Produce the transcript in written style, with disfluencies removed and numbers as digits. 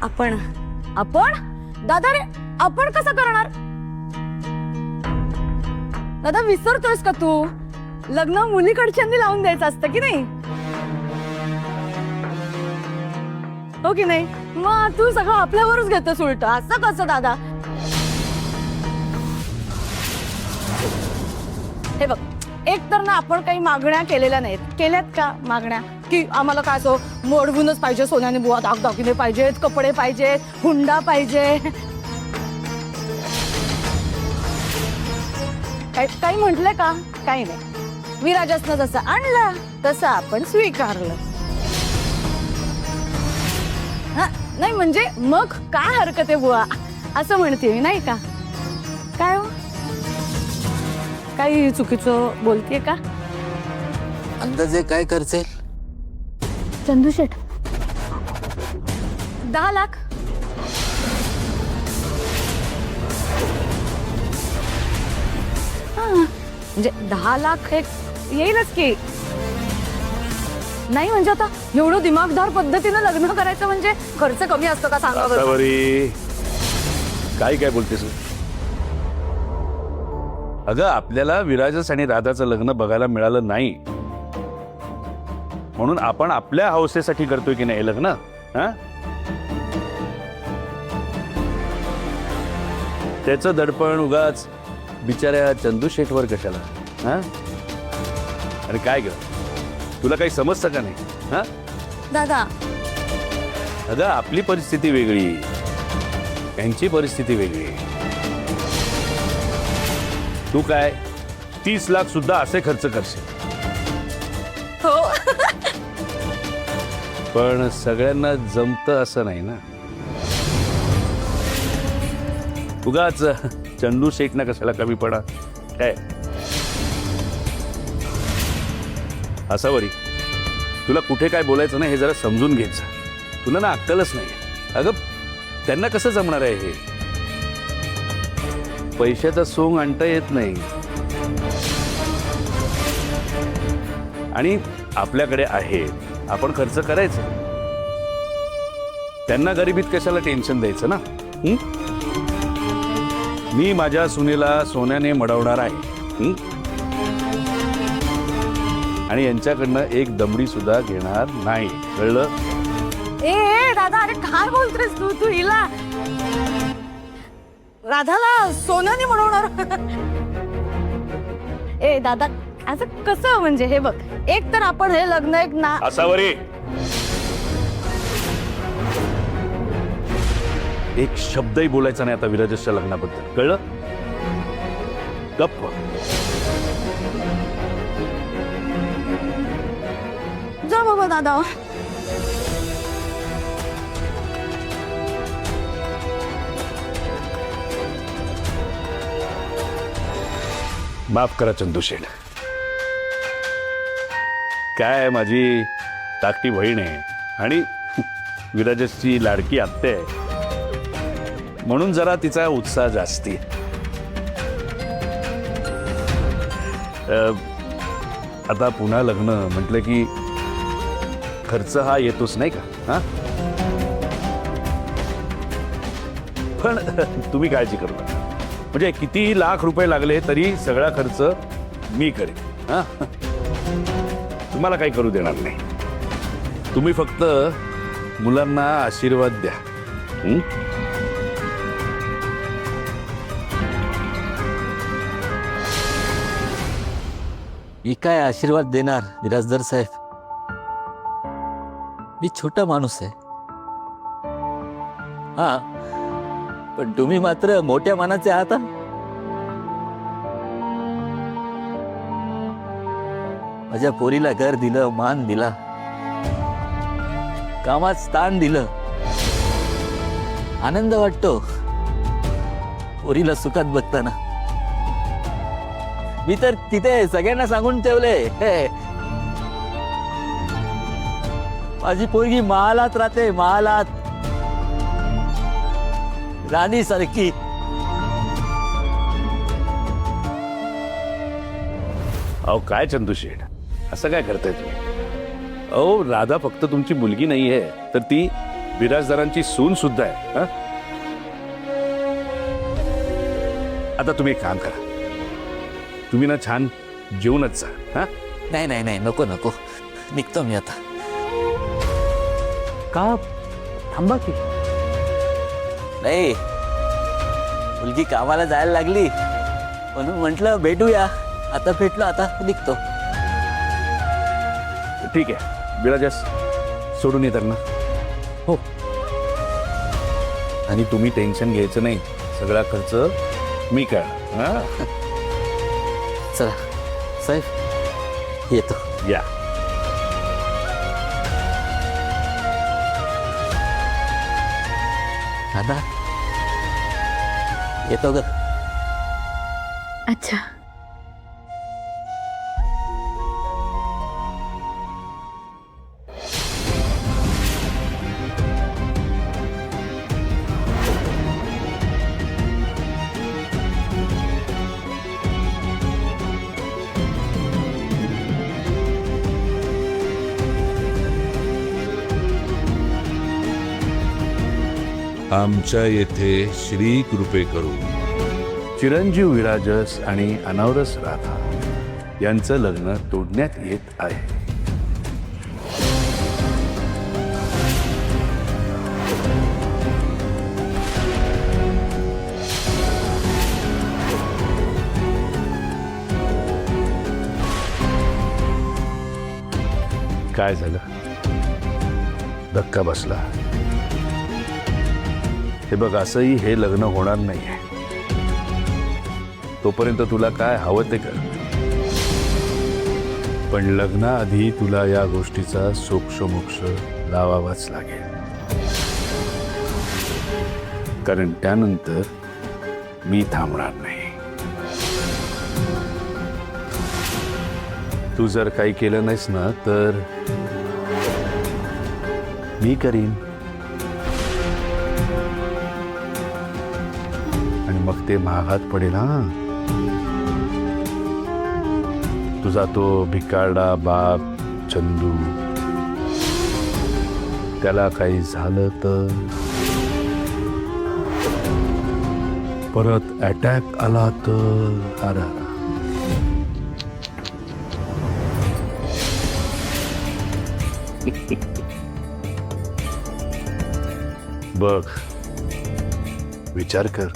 आपण दादा रे, आपण कसं करणार? दादा विसरतोयस का तू? लग्न मुलीकडच्यांनी लावून द्यायचं असतं की नाही? हो की नाही? मग तू सगळं आपल्यावरच घेतोस उलट. असं कसं दादा? हे बघ, एक तर ना आपण काही मागण्या केलेल्या नाहीत. केल्यात का मागण्या की आम्हाला काय असो मोडवूनच पाहिजे, सोन्याने बुवा दागदागिने पाहिजेत, कपडे पाहिजेत, हुंडा पाहिजे, काही म्हटलंय का? काही नाही. विराजसनं जसं आणलं तसं आपण स्वीकारलं. नाही म्हणजे मग काय हरकत आहे बुवा, असं म्हणते मी, नाही का? काय हो, काही चुकीचं बोलतेय का? अंदाजे काय खर्चेल? चंदू शेठ 10 लाख. म्हणजे 10 लाख एक येईलच की. नाही म्हणजे आता एवढं दिमागदार पद्धतीने लग्न करायचं म्हणजे खर्च कमी असतो का सांगा बरं? काय बोलतेस? अगं आपल्याला विराजस आणि राधाचं लग्न बघायला मिळालं नाही म्हणून आपण आपल्या हौसेसाठी करतोय की नाही लग्न? त्याचं दडपण उगाच बिचाऱ्या चंदू शेठवर कशाला? अरे काय ग, तुला काही समजतं का नाही? दादा अगं आपली परिस्थिती वेगळी, यांची परिस्थिती वेगळी. तू काय 30 लाख सुद्धा असे खर्च करशील, हो. पण सगळ्यांना जमतं असं नाही ना. उगाच चंदू शेठना कशाला कमी पडा काय? असावरी तुला कुठे काय बोलायचं नाही हे जरा समजून घ्यायचं. तुला ना अक्कलच नाही. अगं त्यांना कसं जमणार आहे हे? पैशाचा सोंग आणता येत नाही आणि आपल्याकडे आहे, आपण खर्च करायचं. त्यांना गरिबीत कशाला टेन्शन द्यायचं ना? मी माझ्या सुनेला सोन्याने मडवणार आहे आणि यांच्याकडनं एक दमडी सुद्धा घेणार नाही, कळलं? ए दादा, अरे काय बोलतोयस तू? तू हिला राधाला सोन्याने म्हणवणार? ए दादा असं कसं? म्हणजे हे बघ, एक तर आपण हे लग्न एक ना असावरी एक शब्दही बोलायचा नाही आता विराजसच्या लग्नाबद्दल, कळलं? गप्प. जा बाबा दादा. माफ करा चंदू शेठ. काय माझी धाकटी बहीण आहे आणि विराजसची लाडकी आत्या आहे म्हणून जरा तिचा उत्साह जास्ती. आता पुन्हा लग्न म्हटलं की खर्च हा येतोच नाही का? पण तुम्ही काळजी करू नका. म्हणजे किती लाख रुपये लागले तरी सगळा खर्च मी करेन. तुम्हाला काही करू देणार नाही. तुम्ही फक्त मुलांना आशीर्वाद द्या. मी काय आशीर्वाद देणार बिराजदार साहेब? मी छोटा माणूस आहे. पण तुम्ही मात्र मोठ्या मनाचे आहात. माझ्या पोरीला घर दिलं, मान दिला, कामात स्थान दिलं, आनंद वाटतो पोरीला सुखात बघताना. मी तर तिथे सगळ्यांना सांगून ठेवले, माझी पोरगी महालात राहते, महालात राणी सारखी. अहो काय चंदू शेठ, असं काय करताय तुम्ही? अहो राधा फक्त तुमची मुलगी नाहीये तर ती बिराजदारांची सून सुद्धा आहे. हं? आता तुम्ही एक काम करा, तुम्ही ना छान जेवूनच जा. हं? नाही नाही नाही, नको नको, निघतो मी आता. का थांबा की. नाही, मुलगी कामाला जायला लागली म्हणून म्हटलं भेटूया. आता भेटलो, आता निघतो. ठीक आहे, बिराजस सोडून येतात ना. हो. आणि तुम्ही टेन्शन घ्यायचं नाही, सगळा खर्च मी करणार. हं? चला साहेब, येतो. या. आता येतो ग. अच्छा. आमच्या येथे श्री कृपे करू. चिरंजीव विराजस आणि अनावरस राधा यांचं लग्न तोडण्यात येत आहे. काय झालं? धक्का बसला. हे बघ, असंही हे लग्न होणार नाहीये. तोपर्यंत तुला काय हवं ते कर, पण लग्नाआधी तुला या गोष्टीचा सोक्षमोक्ष लावावाच लागेल. कारण त्यानंतर मी थांबणार नाही. तू जर काही केलं नाहीस ना, तर मी करीन. आणि मग ते महागात पडेल. हा, तुझा तो भिकारडा बाप चंदू, त्याला काही झालं तर, परत अटॅक आला तर, अरे बघ, विचार कर.